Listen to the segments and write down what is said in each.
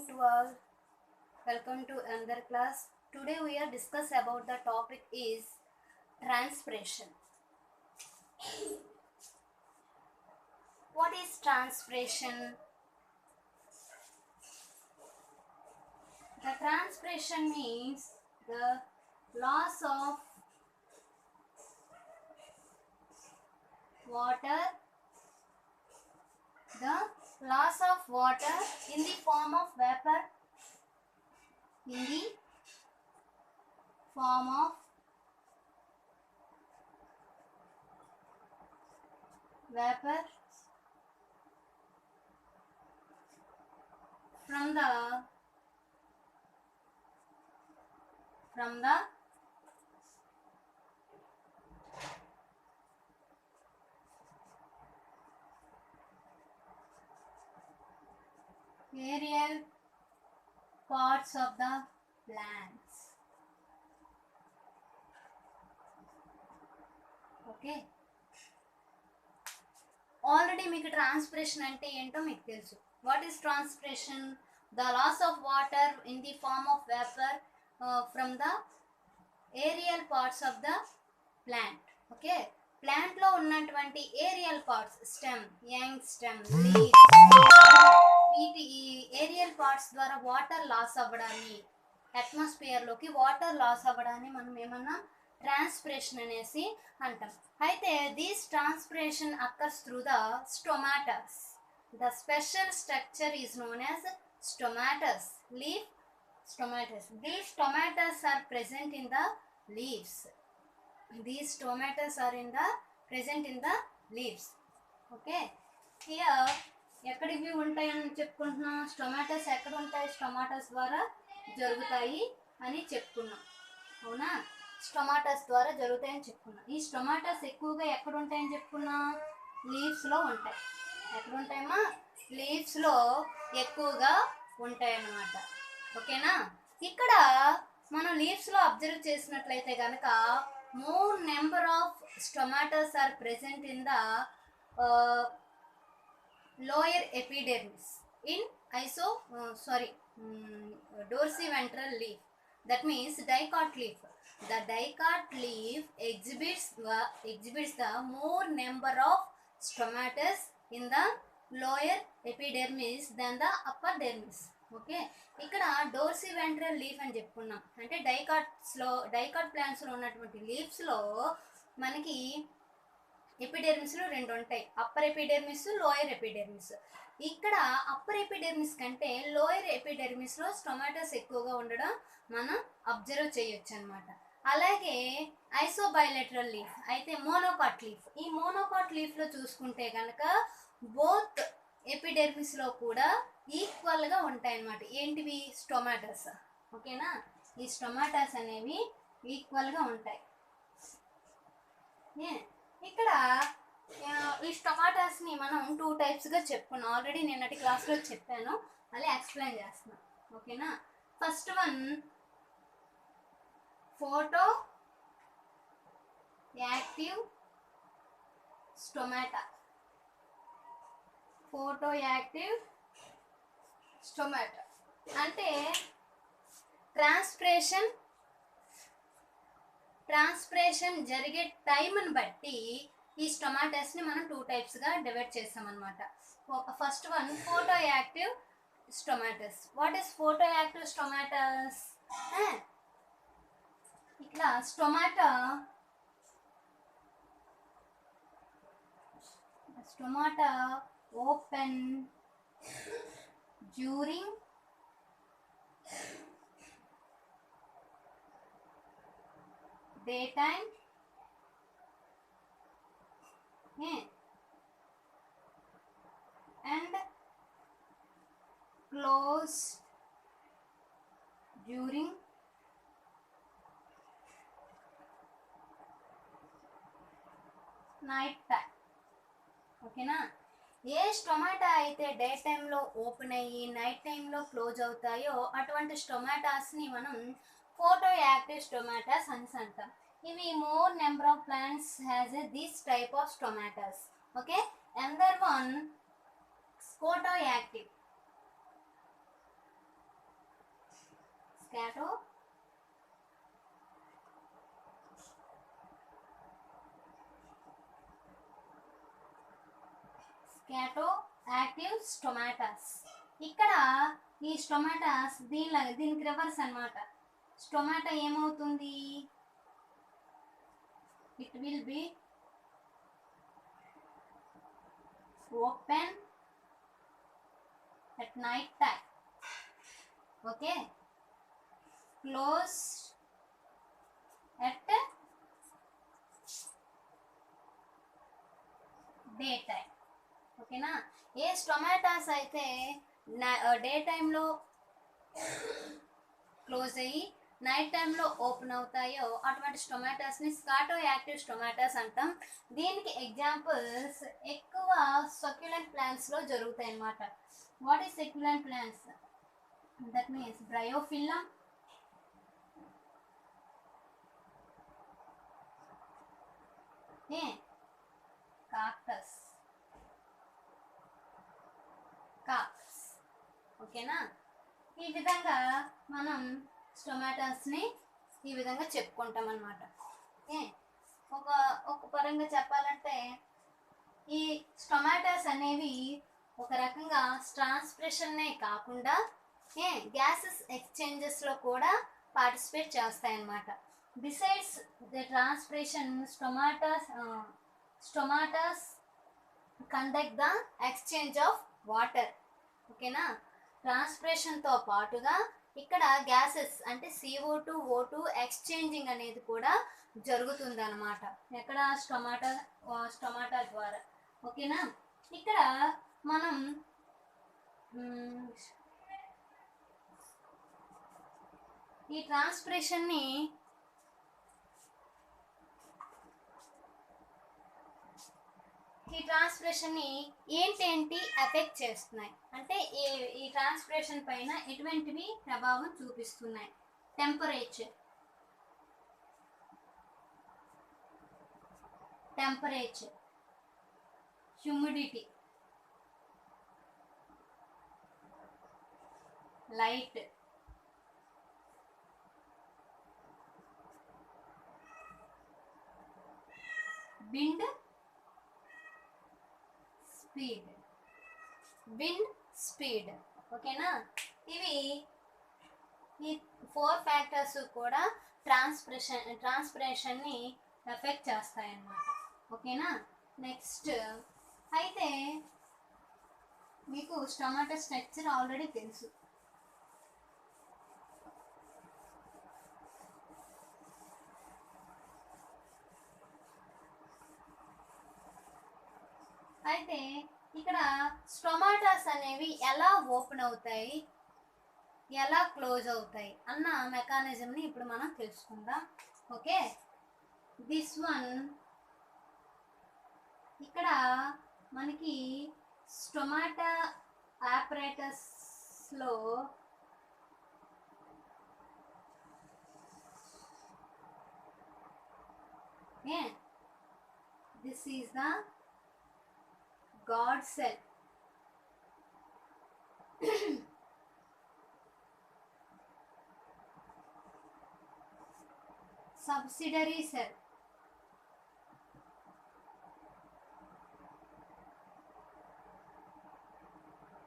morning to all. Welcome to another class. Today we are discuss about the topic is transpiration. What is transpiration? The transpiration means the loss of water. The loss of water in the form of vapor. In the form of vapor from the aerial parts of the plants. Okay. Already మీకు transpiration అంటే ఏంటో మీకు తెలుసు. What is transpiration? The loss of water in the form of vapor from the aerial parts of the plant. Okay. Plant లో ఉన్నటువంటి aerial parts, stem, young stem, leaves, వీటి ఈ aerial parts ద్వారా వాటర్ లాస్ అవ్వడాన్ని, atmosphere లోకి water loss అవ్వడాన్ని మనం ఏమన్నా ట్రాన్స్పిరేషన్ అనేసి అంటాం. అయితే this transpiration occurs through the stomatus. The special structure is known as stomatus, leaf stomatus. These stomatas are present in the leaves. These stomatas are present in the leaves. Okay. Here ఎక్కడికి ఉంటాయని చెప్పుకుంటున్నాం. స్టొమాటస్ ఎక్కడ ఉంటాయి? స్టొమాటస్ ద్వారా జరుగుతాయి అని చెప్పుకున్నాం. అవునా? స్టొమాటస్ ద్వారా జరుగుతాయని చెప్పుకున్నాం. ఈ స్టొమాటస్ ఎక్కువగా ఎక్కడ ఉంటాయని చెప్పుకున్నాం? లీవ్స్లో ఉంటాయి. ఎక్కడ ఉంటాయమ్మా? లీవ్స్లో ఎక్కువగా ఉంటాయి అన్నమాట. ఓకేనా? ఇక్కడ మనం లీవ్స్లో అబ్జర్వ్ చేసినట్లయితే కనుక more number of stomatos are present in the lower epidermis in dorsiventral leaf. That means dicot leaf. The dicot leaf exhibits the more number of stomatas in the lower epidermis than the upper dermis. Okay. ఇక్కడ డోర్సివెంట్రల్ leaf అని చెప్పుకున్నాం. అంటే dicot ప్లాంట్స్లో ఉన్నటువంటి లీవ్స్లో మనకి ఎపిడెర్మిస్లో రెండు ఉంటాయి. Upper epidermis, lower epidermis. ఇక్కడ upper epidermis కంటే లోయర్ ఎపిడెర్మిస్లో స్టొమాటోస్ ఎక్కువగా ఉండడం మనం అబ్జర్వ్ చేయొచ్చు అనమాట. అలాగే ఐసోబైలెటరల్ లీఫ్ అయితే మోనోకాట్ లీఫ్. ఈ మోనోకాట్ లీఫ్లో చూసుకుంటే కనుక బోత్ ఎపిడెర్మిస్లో కూడా ఈక్వల్గా ఉంటాయి అన్నమాట. ఏంటివి? స్టొమాటోస్. ఓకేనా? ఈ స్టొమాటోస్ అనేవి ఈక్వల్గా ఉంటాయి. ఇక్కడ ఈ స్టొమాటోస్ని మనం 2 టైప్స్గా చెప్పుకున్నాం. ఆల్రెడీ నిన్నటి క్లాస్లో చెప్పాను, మళ్ళీ ఎక్స్ప్లెయిన్ చేస్తున్నాను. ఓకేనా? First one photo active stomata. Photo active stomata అంటే ట్రాన్స్పిరేషన్ జరిగే టైంని బట్టి ఈ స్టొమాటోస్ని మనం 2 టైప్స్గా డివైడ్ చేస్తామన్నమాట. First one photo active stomatos. What is photo active stomatos? ఇట్లా stomata open during daytime and close during night time. ఓకేనా? ఏ స్టొమాటా అయితే డే టైంలో ఓపెన్ అయ్యి నైట్ టైంలో క్లోజ్ అవుతాయో అటువంటి స్టొమాటాస్ని మనం ఫోటో యాక్టివ్ స్టొమాటాస్ అని అంటాం. ఇవి more number of plants has this type of stomatas. Okay. another one photo active. Scoto active stomatas. ఇక్కడ ఈ స్టొమాటాస్ దీనికి రివర్స్ అన్నమాట. స్టొమాటో ఏమవుతుంది, it will be open at night time, okay, close at day time. ఓకేనా. ఏ stomatas అయితే day టైంలో close అయ్యి నైట్ టైంలో ఓపెన్ అవుతాయో అటువంటి టొమాటోస్ని స్కాటో యాక్టివ్ టొమాటోస్ అంటాం. దీనికి ఎగ్జాంపుల్స్ ఎక్కువ సక్యులెంట్ ప్లాంట్స్లో జరుగుతాయి అన్నమాట. What is succulent plants? That means bryophyllum, cactus, ఓకేనా. ఈ విధంగా మనం టొమాటోస్ని ఈ విధంగా చెప్పుకుంటాం అన్నమాట. ఒక పరంగా చెప్పాలంటే ఈ టొమాటోస్ అనేవి ఒక రకంగా ట్రాన్స్పిరేషన్నే కాకుండా గ్యాసెస్ ఎక్స్చేంజెస్లో కూడా పార్టిసిపేట్ చేస్తాయన్నమాట. Besides the transpiration stomatos conduct the exchange of water. ఓకేనా. ట్రాన్స్పిరేషన్తో పాటుగా ఇక్కడ గ్యాసెస్ అంటే CO2 O2 ఎక్స్చేంజింగ్ అనేది కూడా జరుగుతుంది అన్నమాట. ఎక్కడ? స్టొమాటో ద్వారా. ఓకేనా. ఇక్కడ మనం ఈ ట్రాన్స్పిరేషన్ని ఏంటి ఎఫెక్ట్ చేస్తున్నాయి అంటే ఈ ట్రాన్స్పిరేషన్ పైన ఎటువంటివి ప్రభావం చూపిస్తున్నాయి? Temperature, humidity, light, wind speed. ఓకేనా. ఈ 4 ఫ్యాక్టర్స్ కూడా ట్రాన్స్పిరేషన్ని ఎఫెక్ట్ చేస్తాయన్నమాట. ఓకేనా. నెక్స్ట్ అయితే మీకు టొమాటో స్ట్రక్చర్ ఆల్రెడీ తెలుసు. అయితే ఇక్కడ టొమాటోస్ అనేవి ఎలా ఓపెన్ అవుతాయి, ఎలా క్లోజ్ అవుతాయి అన్న మెకానిజంని ఇప్పుడు మనం తెలుసుకుందాం. ఓకే. దిస్ వన్ ఇక్కడ మనకి స్టొమాటో ఆపరేటస్లో this is the guard cell. Subsidiary cell.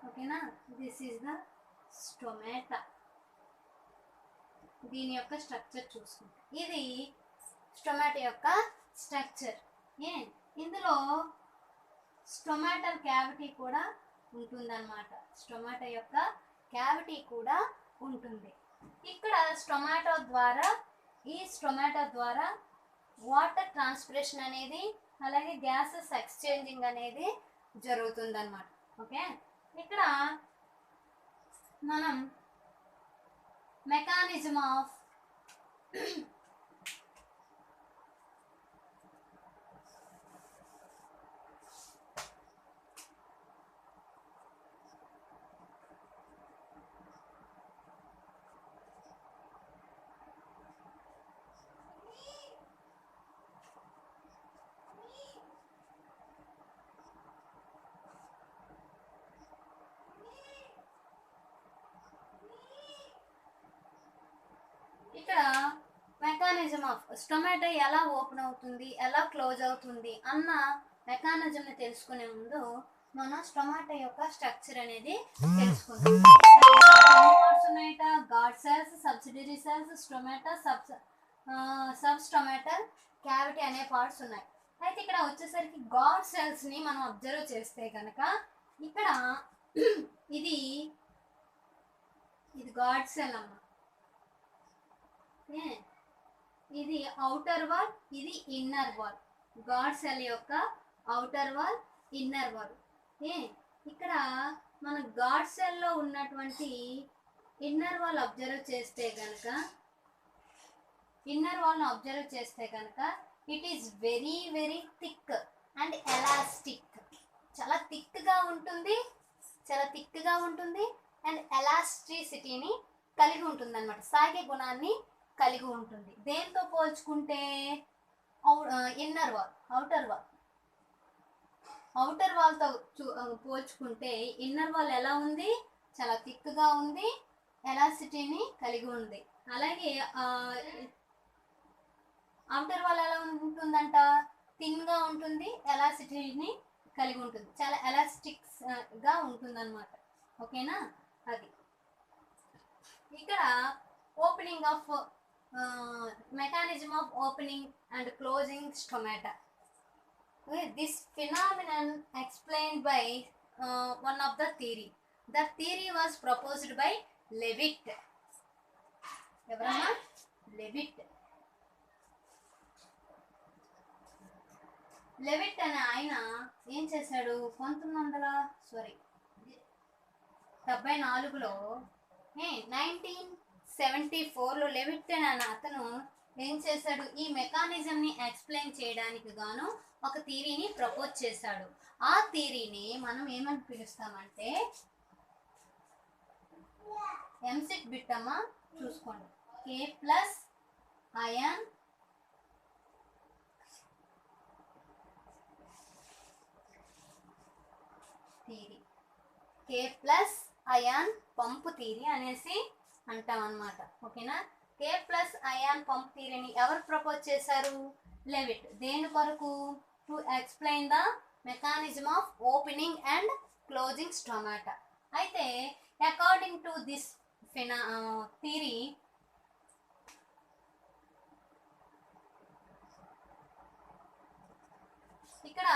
ఓకేనా. This is the stomato. దీని యొక్క స్ట్రక్చర్ చూసుకుంటే ఇది స్టొమాటో యొక్క స్ట్రక్చర్. ఇందులో స్టొమాటల్ క్యావిటీ కూడా ఉంటుందన్నమాట. స్టొమాటో యొక్క క్యావిటీ కూడా ఉంటుంది. ఇక్కడ స్టొమాటో ద్వారా వాటర్ ట్రాన్స్పిరేషన్ అనేది అలాగే గ్యాసెస్ ఎక్స్చేంజింగ్ అనేది జరుగుతుందన్నమాట. ఓకే. ఇక్కడ మనం మెకానిజం ఆఫ్ మెకానిజం ఆఫ్ స్టొమాటో ఎలా ఓపెన్ అవుతుంది, ఎలా క్లోజ్ అవుతుంది అన్న మెకానిజంని తెలుసుకునే ముందు మనం స్టొమాటో యొక్క స్ట్రక్చర్ అనేది తెలుసుకుందాం. పార్ట్స్ ఉన్నాయట, God cells, subsidiary cells, స్టొమాటో, sub stomatal cavity అనే పార్ట్స్ ఉన్నాయి. అయితే ఇక్కడ వచ్చేసరికి గాడ్ సెల్స్ని మనం అబ్జర్వ్ చేస్తే కనుక ఇక్కడ ఇది గాడ్ సెల్ అమ్మ, ఇది అవుటర్ వాల్, ఇది ఇన్నర్ వాల్. గాడ్ సెల్ యొక్క అవుటర్ వాల్, ఇన్నర్ వాల్. ఇక్కడ మన గాడ్ సెల్లో ఉన్నటువంటి ఇన్నర్ వాల్ అబ్జర్వ్ చేస్తే కనుక it is very very thick and elastic. చాలా థిక్గా ఉంటుంది అండ్ ఎలాస్టిసిటీని కలిగి ఉంటుంది అనమాట, సాగే గుణాన్ని కలిగి ఉంటుంది. దేంతో పోల్చుకుంటే ఇన్నర్ వాల్, అవుటర్ వాల్తో పోల్చుకుంటే ఇన్నర్ వాల్ ఎలా ఉంది, చాలా థిక్గా ఉంది, ఎలాస్టిసిటీని కలిగి ఉంది. అలాగే అవుటర్ వాల్ ఎలా ఉంటుందంట, థిన్గా ఉంటుంది, ఎలాస్టిసిటీని కలిగి ఉంటుంది, చాలా ఎలాస్టిక్గా ఉంటుంది అనమాట. ఓకేనా? అది ఇక్కడ opening of mechanism of opening and closing stomata. Okay, this phenomenon explained by one of the theory. The theory was proposed by Leavitt. లెవిట్ అనే ఆయన ఏం చేశాడు, 1974లో 1974లో లెవిట్ అనే అతను ఏం చేశాడు, ఈ మెకానిజంని ఎక్స్ప్లెయిన్ చేయడానికి గాను ఒక థియరీని ప్రపోజ్ చేశాడు. ఆ థియరీని మనం ఏమని పిలుస్తామంటే ఎంసెట్ బిట్టమ్మ చూసుకోండి, K+ ion theory, K+ ion pump theory అనేసి అంటాం అన్నమాట. ఓకేనా? K+ అయాన్ పంప్ థియరీని ఎవరు ప్రపోజ్ చేశారు, లెవిట్. దేని కొరకు, to explain the mechanism of opening and closing stomata. అయితే అకార్డింగ్ టు దిస్ థియరీ ఇక్కడ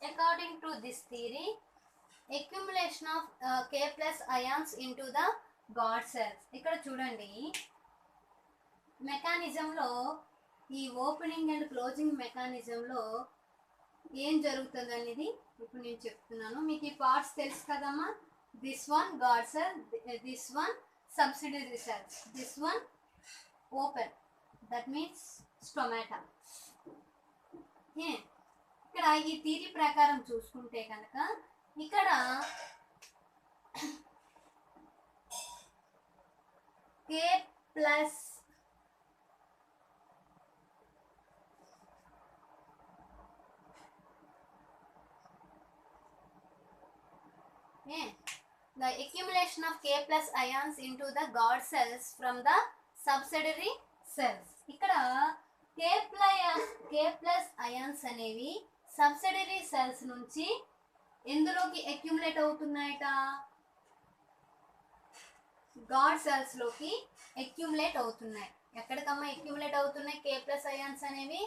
according to this theory, accumulation of K+ ions into the God cells. ఇక్కడ చూడండి, మెకానిజంలో ఈ ఓపెనింగ్ అండ్ క్లోజింగ్ మెకానిజంలో ఏం జరుగుతుంది అనేది ఇప్పుడు నేను చెప్తున్నాను. మీకు ఈ పార్ట్స్ తెలుసు కదమ్మా. This one God cell, this one subsidiary cells, this one open, that means stomata. ఇక్కడ ఈ థియరీ ప్రకారం చూసుకుంటే కనుక ఇక్కడ K+ the accumulation of K+ ions into the God cells from the subsidiary cells. ఇక్కడ K+ ions అనేవి subsidiary cells నుంచి ఎందులోకి accumulate అవుతున్నాయట, God cells లోకి అక్యుములేట్ అవుతున్నాయి. ఎక్కడికమ్మా అక్యుములేట్ అవుతున్నాయి K+ ions అనేవి,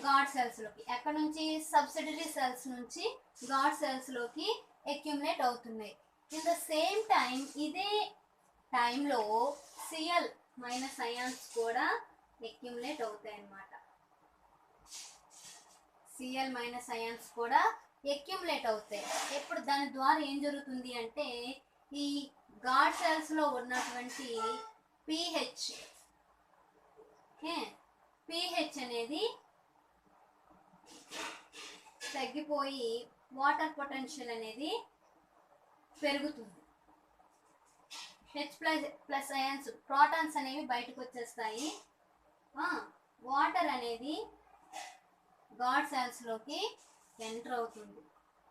గాడ్ సెల్స్ లోకి. ఎక్కడ నుంచి, సబ్సిడరీ సెల్స్ నుంచి గాడ్ సెల్స్ లోకి అక్యుములేట్ అవుతున్నాయి. ఇన్ ద సేమ్ టైం, ఇదే టైంలో Cl- ions కూడా అక్యుములేట్ అవుతాయి అన్నమాట. Cl- ions కూడా అక్యుములేట్ అవుతాయి. ఇప్పుడు దాని ద్వారా ఏం జరుగుతుంది అంటే, ఈ గాడ్ సెల్స్ లో ఉన్నటువంటి pH అనేది తగ్గిపోయి వాటర్ పొటెన్షియల్ అనేది పెరుగుతుంది. H+ అయాన్స్ ప్రోటాన్స్ అనేవి బయటకు వచ్చేస్తాయి. వాటర్ అనేది గాడ్ సెల్స్లోకి ఎంటర్ అవుతుంది.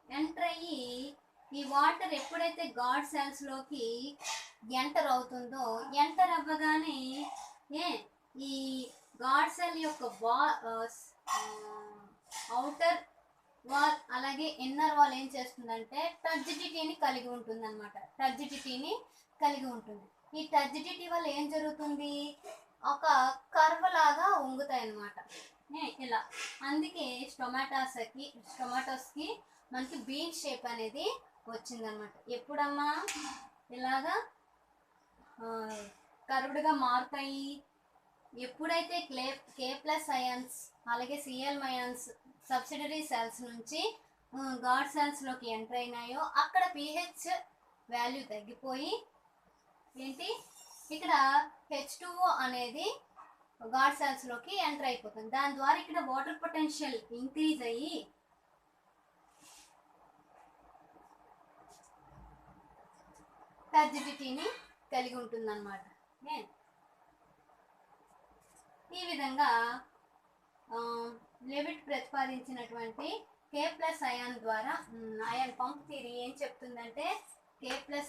ఎంటర్ అయ్యి ఈ వాటర్ ఎప్పుడైతే గాడ్ సెల్స్లోకి ఎంటర్ అవుతుందో, ఎంటర్ అవ్వగానే ఈ గాడ్ సెల్ యొక్క అవుటర్ వాల్ అలాగే ఇన్నర్ వాల్ ఏం చేస్తుందంటే టర్జిడిటీని కలిగి ఉంటుంది అనమాట. ఈ టర్జిడిటీ వల్ల ఏం జరుగుతుంది, ఒక కర్వ్ లాగా వంగుతాయి అన్నమాట ఇలా. అందుకే స్టొమాటోస్కి మనకి బీన్ షేప్ అనేది వచ్చిందనమాట. ఎప్పుడమ్మా ఇలాగా కర్వ్డ్గా మారుతాయి, ఎప్పుడైతే K+ అయాన్స్ అలాగే Cl- అయాన్స్ సబ్సిడరీ సెల్స్ నుంచి గాడ్ సెల్స్లోకి ఎంటర్ అయినాయో అక్కడ pH వాల్యూ తగ్గిపోయి ఇక్కడ H2O అనేది గాడ్ సెల్స్లోకి ఎంటర్ అయిపోతుంది. దాని ద్వారా ఇక్కడ వాటర్ పొటెన్షియల్ ఇంక్రీజ్ అయ్యి టర్జిడిటీని కలిగి ఉంటుంది అన్నమాట. ఈ విధంగా లెవిట్ ప్రతిపాదించినటువంటి K+ అయాన్ ద్వారా అయాన్ పంప్ థియరీ ఏం చెప్తుందంటే K+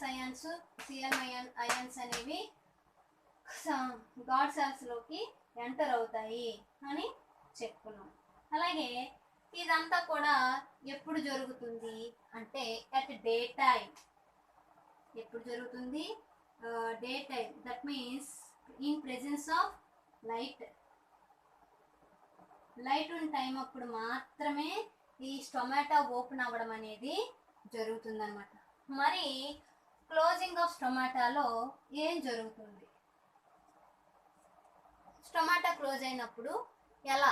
అయాన్స్ Cl- అయాన్స్ అనేవి గాడ్ సెల్స్లోకి ఎంటర్ అవుతాయి అని చెప్పుకున్నాం. అలాగే ఇదంతా కూడా ఎప్పుడు జరుగుతుంది అంటే అట్ డే టైం. ఎప్పుడు జరుగుతుంది, day time. That means in presence of light ఉన్న టైం అప్పుడు మాత్రమే ఈ స్టొమాటో ఓపెన్ అవ్వడం అనేది జరుగుతుందన్నమాట. మరి క్లోజింగ్ ఆఫ్ స్టొమాటోలో ఏం జరుగుతుంది, స్టొమాటో క్లోజ్ అయినప్పుడు ఎలా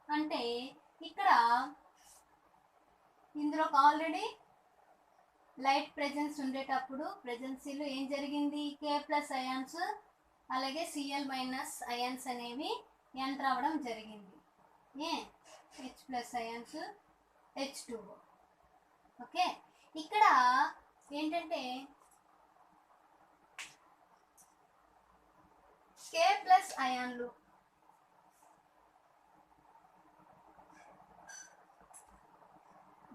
అంటే ఇక్కడ ఇందులో ఆల్రెడీ లైట్ ప్రెజెన్స్ ఉండేటప్పుడు ప్రెజెన్సీలో ఏం జరిగింది, K+ అయాన్స్ అలాగే Cl- అయాన్స్ అనేవి ఎంటర్ అవ్వడం జరిగింది. H+ ions H2O. ఓకే, ఇక్కడ ఏంటంటే K+ అయాన్లు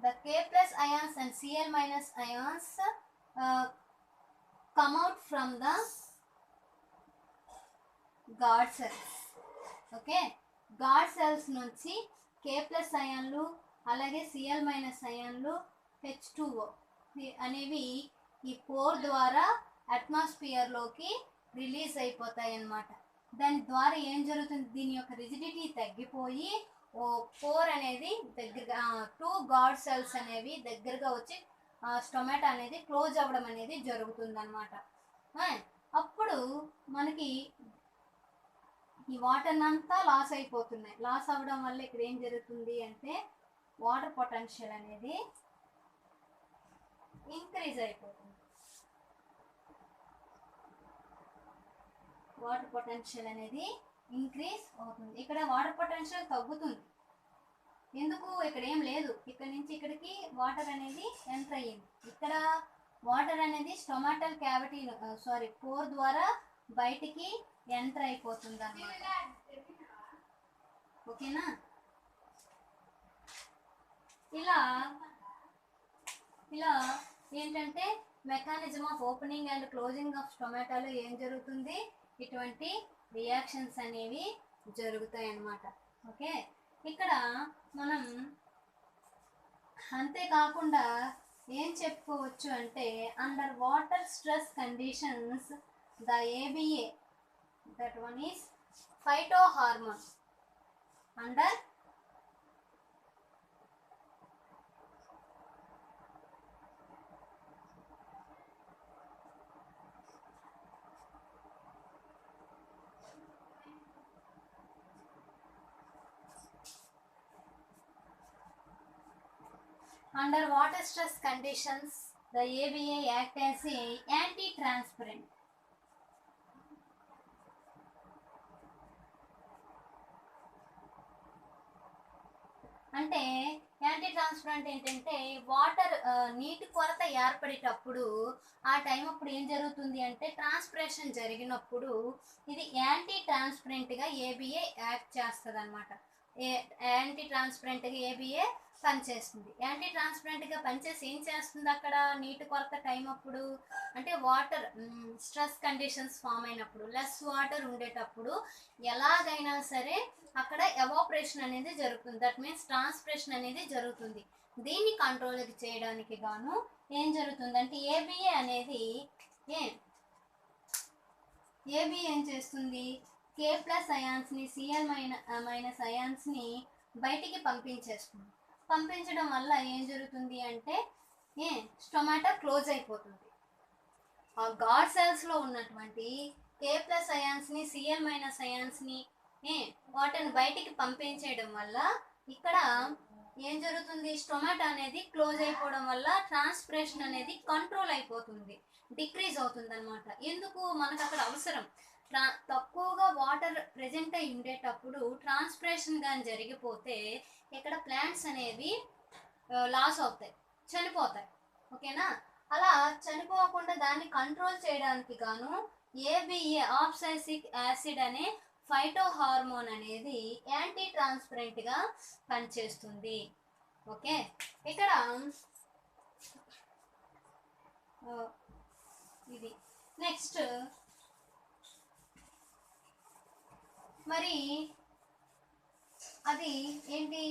the K+ ions and Cl- ions come out from the guard cells. Okay, God cells నుంచి K+ అయాన్లు అలాగే Cl- అయాన్లు H2O అనేవి ఈ పోర్ ద్వారా అట్మాస్ఫియర్లోకి రిలీజ్ అయిపోతాయి అన్నమాట. దాని ద్వారా ఏం జరుగుతుంది, దీని యొక్క రిజిడిటీ తగ్గిపోయి పోర్ అనేది దగ్గరగా 2 గాడ్ సెల్స్ అనేవి దగ్గరగా వచ్చి స్టొమాటో అనేది క్లోజ్ అవ్వడం అనేది జరుగుతుంది అన్నమాట. అప్పుడు మనకి ఈ వాటర్ అంతా లాస్ అయిపోతున్నాయి. లాస్ అవ్వడం వల్ల ఇక్కడ ఏం జరుగుతుంది అంటే వాటర్ పొటెన్షియల్ అనేది ఇంక్రీజ్ అయిపోతుంది. వాటర్ పొటెన్షియల్ అనేది ఇంక్రీజ్ అవుతుంది. ఇక్కడ వాటర్ పొటెన్షియల్ తగ్గుతుంది. ఎందుకు, ఇక్కడ ఏం లేదు, ఇక్కడ నుంచి ఇక్కడికి వాటర్ అనేది ఎంటర్ అయ్యింది. ఇక్కడ వాటర్ అనేది స్టొమాటల్ క్యావిటీ పోర్ ద్వారా బయటికి ఎంటర్ అయిపోతుంది అన్నమాట. ఓకేనా, ఇలా ఏంటంటే mechanism of opening and closing of స్టొమాటోలో ఏం జరుగుతుంది, ఇటువంటి రియాక్షన్స్ అనేవి జరుగుతాయి అన్నమాట. ఓకే, ఇక్కడ మనం అంతేకాకుండా ఏం చెప్పుకోవచ్చు అంటే under water stress conditions the ABA, that one is phytohormone. Under water stress conditions, the ABA act as a anti-transparent. అంటే యాంటీ ట్రాన్స్పరెంట్ ఏంటంటే వాటర్ నీటి కొరత ఏర్పడేటప్పుడు ఆ టైం అప్పుడు ఏం జరుగుతుంది అంటే ట్రాన్స్పిరేషన్ జరిగినప్పుడు ఇది యాంటీ ట్రాన్స్పరెంట్గా ఏబిఏ యాక్ట్ చేస్తుంది అనమాట. యాంటీ ట్రాన్స్పరెంట్గా ఏబిఏ పనిచేస్తుంది. యాంటీ ట్రాన్స్పరెంట్గా పనిచేసి ఏం చేస్తుంది అక్కడ నీటి కొరత టైం అప్పుడు అంటే వాటర్ స్ట్రెస్ కండిషన్స్ ఫామ్ అయినప్పుడు లెస్ వాటర్ ఉండేటప్పుడు ఎలాగైనా సరే అక్కడ ఎవాపరేషన్ అనేది జరుగుతుంది. దట్ మీన్స్ ట్రాన్స్పిరేషన్ అనేది జరుగుతుంది. దీన్ని కంట్రోల్ చేయడానికి గాను ఏం జరుగుతుందంటే ఏబిఏ అనేది ఏబిఏ ఏం చేస్తుంది, కే ప్లస్ అయాన్స్ని సిఎల్ మైనస్ అయాన్స్ని బయటికి పంపించేస్తుంది. పంపించడం వల్ల ఏం జరుగుతుంది అంటే స్టొమాటా క్లోజ్ అయిపోతుంది. ఆ గాడ్ సెల్స్లో ఉన్నటువంటి కే ప్లస్ అయాన్స్ని సిఎల్ మైనస్ అయాన్స్ని వాటిని బయటికి పంపించేయడం వల్ల ఇక్కడ ఏం జరుగుతుంది, స్టొమాటో అనేది క్లోజ్ అయిపోవడం వల్ల ట్రాన్స్పిరేషన్ అనేది కంట్రోల్ అయిపోతుంది, డిక్రీజ్ అవుతుంది అనమాట. ఎందుకు మనకు అక్కడ అవసరం తక్కువగా వాటర్ ప్రెజెంట్ అయి ఉండేటప్పుడు ట్రాన్స్పిరేషన్ కానీ జరిగిపోతే ఇక్కడ ప్లాంట్స్ అనేవి లాస్ అవుతాయి, చనిపోతాయి. ఓకేనా, అలా చనిపోకుండా దాన్ని కంట్రోల్ చేయడానికి గాను ఏబిఏ ఆబ్సైసిక్ యాసిడ్ అనే ఫైటో హార్మోన్ అనేది యాంటీ ట్రాన్స్పరెంట్గా పనిచేస్తుంది. ఓకే, ఇక్కడ ఇది నెక్స్ట్ మరి అది ఏంటి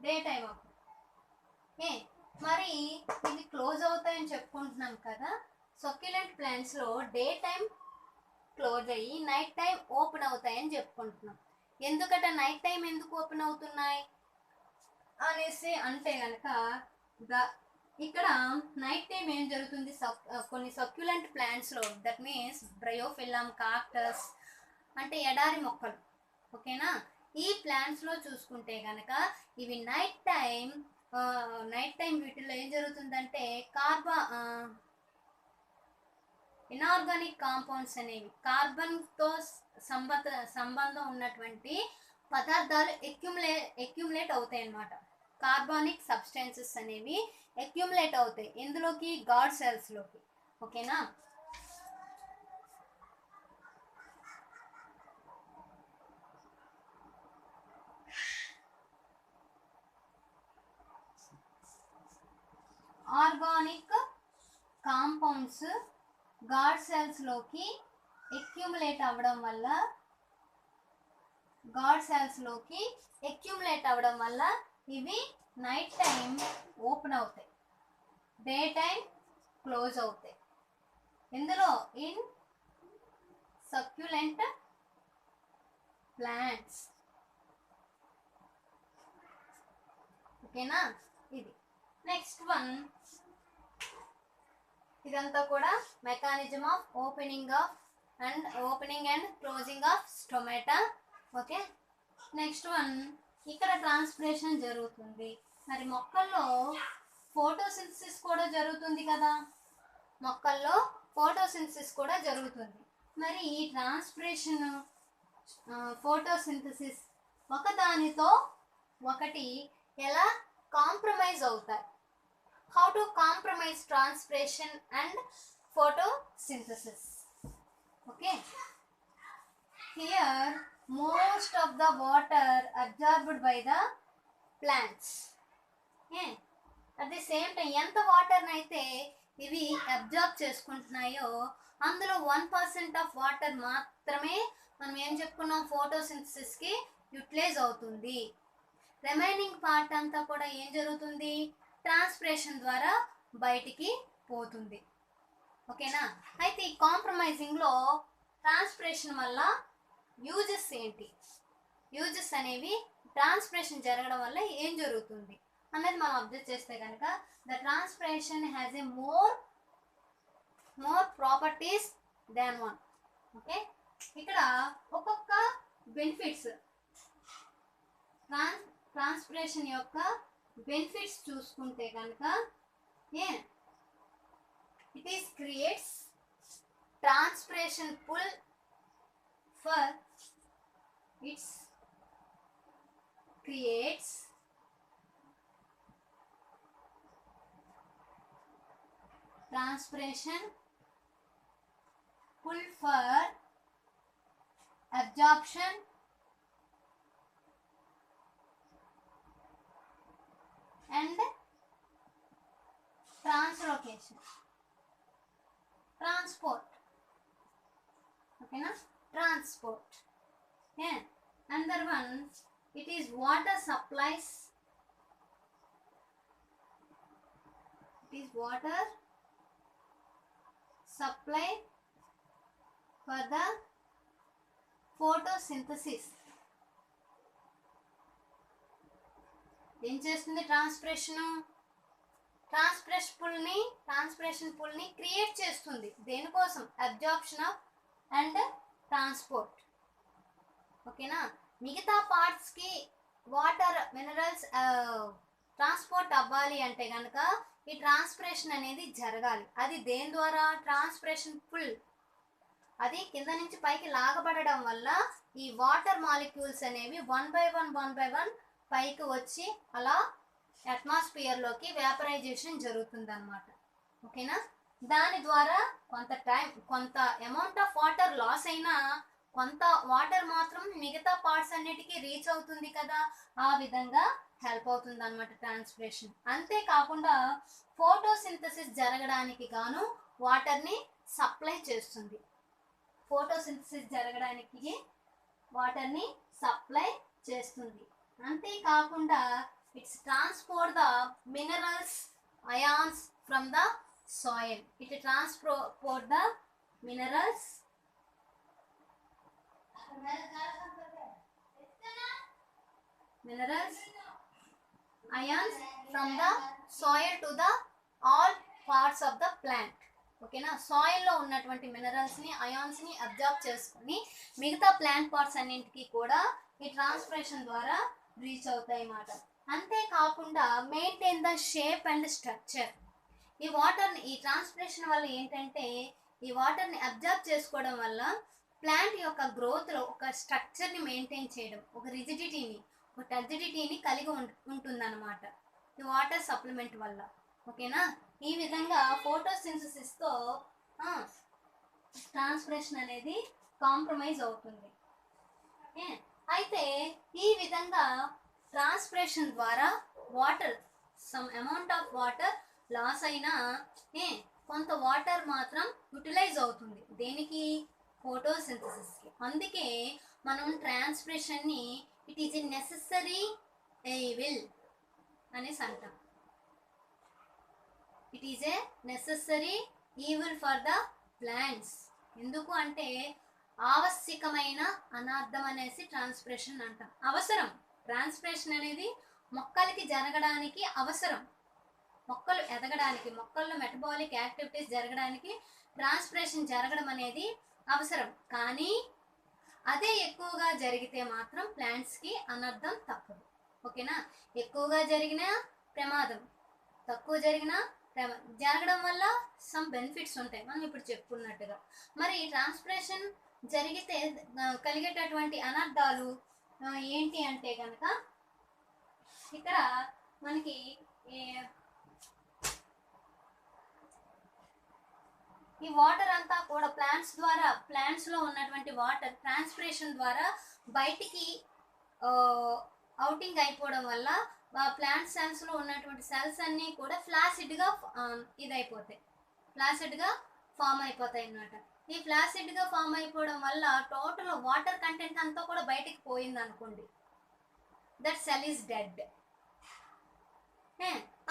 డే టైం అప్పుడు మరి ఇవి క్లోజ్ అవుతాయని చెప్పుకుంటున్నాం కదా. సక్యులెంట్ ప్లాంట్స్లో డే టైం క్లోజ్ అయ్యి నైట్ టైం ఓపెన్ అవుతాయని చెప్పుకుంటున్నాం. ఎందుకంటే నైట్ టైం ఎందుకు ఓపెన్ అవుతున్నాయి అనేసి అంటే కనుక ఇక్కడ నైట్ టైం ఏం జరుగుతుంది, కొన్ని సక్యులెంట్ ప్లాంట్స్లో దట్ మీన్స్ బ్రయోఫిల్లం, కాక్టస్ అంటే ఎడారి మొక్కలు. ఓకేనా, ఈ ప్లాంట్స్లో చూసుకుంటే కనుక ఇవి నైట్ టైం వీటిల్లో ఏం జరుగుతుందంటే ఇనార్గానిక్ కాంపౌండ్స్ అనేవి కార్బన్తో సంబంధం ఉన్నటువంటి పదార్థాలు ఎక్యుములేట్ అవుతాయి అన్నమాట. కార్బానిక్ సబ్స్టెన్సెస్ అనేవి ఎక్యుములేట్ అవుతాయి ఎందులోకి, గాడ్ సెల్స్లోకి. ఓకేనా, ఆర్గానిక్ కాంపౌండ్స్ గాడ్ సెల్స్లోకి ఎక్యుములేట్ అవ్వడం వల్ల ఇవి నైట్ టైం ఓపెన్ అవుతాయి, డే టైం క్లోజ్ అవుతాయి. ఇందులో ఇన్ సక్యులెంట్ ప్లాంట్స్. ఓకేనా, ఇది నెక్స్ట్ వన్. ఇదంతా కూడా mechanism of opening and closing of stomata. Okay, next one. ఇక్కడ ట్రాన్స్పిరేషన్ జరుగుతుంది. మరి మొక్కల్లో ఫోటోసింథసిస్ కూడా జరుగుతుంది కదా, మొక్కల్లో ఫోటోసింథసిస్ కూడా జరుగుతుంది. మరి ఈ ట్రాన్స్పిరేషన్, ఫోటోసింథసిస్ ఒకదానితో ఒకటి ఎలా కాంప్రమైజ్ అవుతాయి? How to compromise transpiration and photosynthesis? Okay, here most of the water absorbed by the plants. At the same time ఎంత వాటర్ అయితే ఇవి అబ్జార్బ్ చేసుకుంటున్నాయో అందులో 1% ఆఫ్ వాటర్ మాత్రమే మనం ఏం చెప్పుకున్నాం, ఫోటోసింథసిస్కి యూటిలైజ్ అవుతుంది. రిమైనింగ్ పార్ట్ అంతా కూడా ఏం జరుగుతుంది, ట్రాన్స్పిరేషన్ ద్వారా బయటికి పోతుంది. ఓకేనా, అయితే ఈ కాంప్రమైజింగ్లో ట్రాన్స్పిరేషన్ వల్ల యూజెస్ ఏంటి, యూజెస్ అనేవి ట్రాన్స్పిరేషన్ జరగడం వల్ల ఏం జరుగుతుంది అనేది మనం అబ్జర్వ్ చేస్తే కనుక the transpiration has a more properties than one. Okay, ఇక్కడ ఒక్కొక్క బెనిఫిట్స్ ట్రాన్స్పిరేషన్ యొక్క బెనిఫిట్స్ చూసుకుంటే కనుక it is creates transpiration pull for its creates transpiration, pull for absorption and translocation, transport. Okay na, transport. Yeah. Another one, it is water supplies. It is water supply for the photosynthesis. ఏం చేస్తుంది transpiration పుల్ని create చేస్తుంది. దేనికోసం? Absorption of and transport. ఓకేనా. మిగతా పార్ట్స్కి water minerals transport అవ్వాలి అంటే కనుక ఈ ట్రాన్స్పిరేషన్ అనేది జరగాలి. అది దేని ద్వారా? Transpiration pull. అది కింద నుంచి పైకి లాగబడడం వల్ల ఈ వాటర్ మాలిక్యూల్స్ అనేవి వన్ బై వన్ పైకి వచ్చి అలా అట్మాస్ఫియర్లోకి వేపరైజేషన్ జరుగుతుంది అన్నమాట. ఓకేనా. దాని ద్వారా కొంత అమౌంట్ ఆఫ్ వాటర్ లాస్ అయినా కొంత వాటర్ మాత్రం మిగతా పార్ట్స్ అన్నిటికీ రీచ్ అవుతుంది కదా, ఆ విధంగా హెల్ప్ అవుతుంది అన్నమాట ట్రాన్స్పిరేషన్. అంతేకాకుండా ఫోటోసింథసిస్ జరగడానికి గాను వాటర్ని సప్లై చేస్తుంది. ఫోటోసింథసిస్ జరగడానికి వాటర్ని సప్లై చేస్తుంది. అంతేకాకుండా it's transport the minerals ions from the soil. It transport the minerals ions from the soil to the all parts of the plant. ఓకేనా. సాయిల్లో ఉన్నటువంటి మినరల్స్ని అయాన్స్ని అబ్జర్వ్ చేసుకుని మిగతా ప్లాంట్ పార్ట్స్ అన్నింటికి కూడా ఈ ట్రాన్స్పిరేషన్ ద్వారా రీచ్ అవుతాయి అన్నమాట. అంతేకాకుండా maintain the shape and structure. ఈ ట్రాన్స్పిరేషన్ వల్ల ఏంటంటే ఈ వాటర్ని అబ్జర్వ్ చేసుకోవడం వల్ల ప్లాంట్ యొక్క గ్రోత్లో ఒక స్ట్రక్చర్ని మెయింటైన్ చేయడం, ఒక టర్జిడిటీని కలిగి ఉంటుందన్నమాట ఈ వాటర్ సప్లిమెంట్ వల్ల. ఓకేనా. ఈ విధంగా ఫోటోసింథసిస్తో ట్రాన్స్పిరేషన్ అనేది కాంప్రమైజ్ అవుతుంది. అయితే ఈ విధంగా ట్రాన్స్పిరేషన్ ద్వారా some amount of water loss అయినా కొంత వాటర్ మాత్రం యూటిలైజ్ అవుతుంది. దేనికి? ఫోటోసింథసిస్కి. అందుకే మనం ట్రాన్స్పిరేషన్ని it is a necessary evil అనేసి అంటాం. It is a necessary evil for the plants. ఎందుకు అంటే ఆవశ్యకమైన అనార్థం అనేసి ట్రాన్స్పిరేషన్ అంటాం. అవసరం. ట్రాన్స్పిరేషన్ అనేది మొక్కలకి జరగడానికి అవసరం. మొక్కలు ఎదగడానికి, మొక్కల్లో మెటబాలిక్ యాక్టివిటీస్ జరగడానికి ట్రాన్స్పిరేషన్ జరగడం అనేది అవసరం. కానీ అదే ఎక్కువగా జరిగితే మాత్రం ప్లాంట్స్కి అనర్థం తప్పదు. ఓకేనా. ఎక్కువగా జరిగిన ప్రమాదం, తక్కువ జరిగిన జరగడం వల్ల సమ్ బెనిఫిట్స్ ఉంటాయి మనం ఇప్పుడు చెప్పుకున్నట్టుగా. మరి ట్రాన్స్పిరేషన్ జరిగితే కలిగేటటువంటి అనర్థాలు ఏంటి అంటే కనుక ఇక్కడ మనకి ఈ వాటర్ అంతా కూడా ప్లాంట్స్లో ఉన్నటువంటి వాటర్ ట్రాన్స్పిరేషన్ ద్వారా బయటికి అవుటింగ్ అయిపోవడం వల్ల ప్లాంట్ సెల్స్లో ఉన్నటువంటి సెల్స్ అన్నీ కూడా ఫ్లాసిడ్గా ఫామ్ అయిపోతాయి అన్నమాట. ఈ ఫ్లాసిడ్గా ఫామ్ అయిపోవడం వల్ల టోటల్ వాటర్ కంటెంట్ అంతా కూడా బయటికి పోయింది అనుకోండి, దట్ సెల్ ఈస్ డెడ్.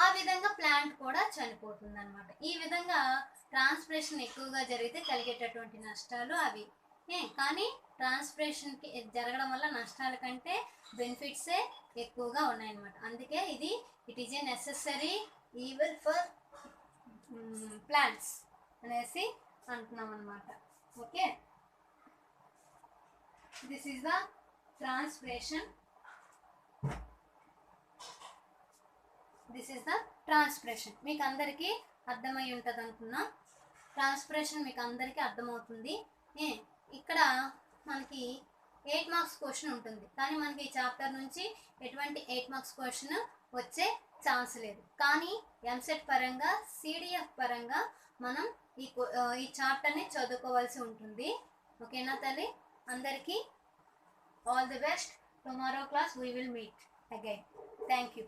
ఆ విధంగా ప్లాంట్ కూడా చనిపోతుంది అనమాట. ఈ విధంగా ట్రాన్స్పిరేషన్ ఎక్కువగా జరిగితే కలిగేటటువంటి నష్టాలు అవి. కానీ ట్రాన్స్పిరేషన్కి జరగడం వల్ల నష్టాల కంటే బెనిఫిట్సే ఎక్కువగా ఉన్నాయన్నమాట. అందుకే it is a necessary evil for plants అనేసి అంటున్నాం అన్నమాట. Okay. This is the transpiration. మీకు అందరికీ అర్థమై ఉంటుంది అనుకున్నా. ట్రాన్స్పిరేషన్ మీకు అందరికీ అర్థమవుతుంది. ఇక్కడ మనకి 8 మార్క్స్ క్వశ్చన్ ఉంటుంది, కానీ మనకి ఈ చాప్టర్ నుంచి ఎటువంటి 8 మార్క్స్ క్వశ్చన్ వచ్చే ఛాన్స్ లేదు. కానీ ఎంసెట్ పరంగా సిడిఎఫ్ పరంగా మనం ఈ చాప్టర్ని చదువుకోవాల్సి ఉంటుంది. ఓకేనా తల్లి? అందరికీ all the best. Tomorrow class we will meet again. Thank you.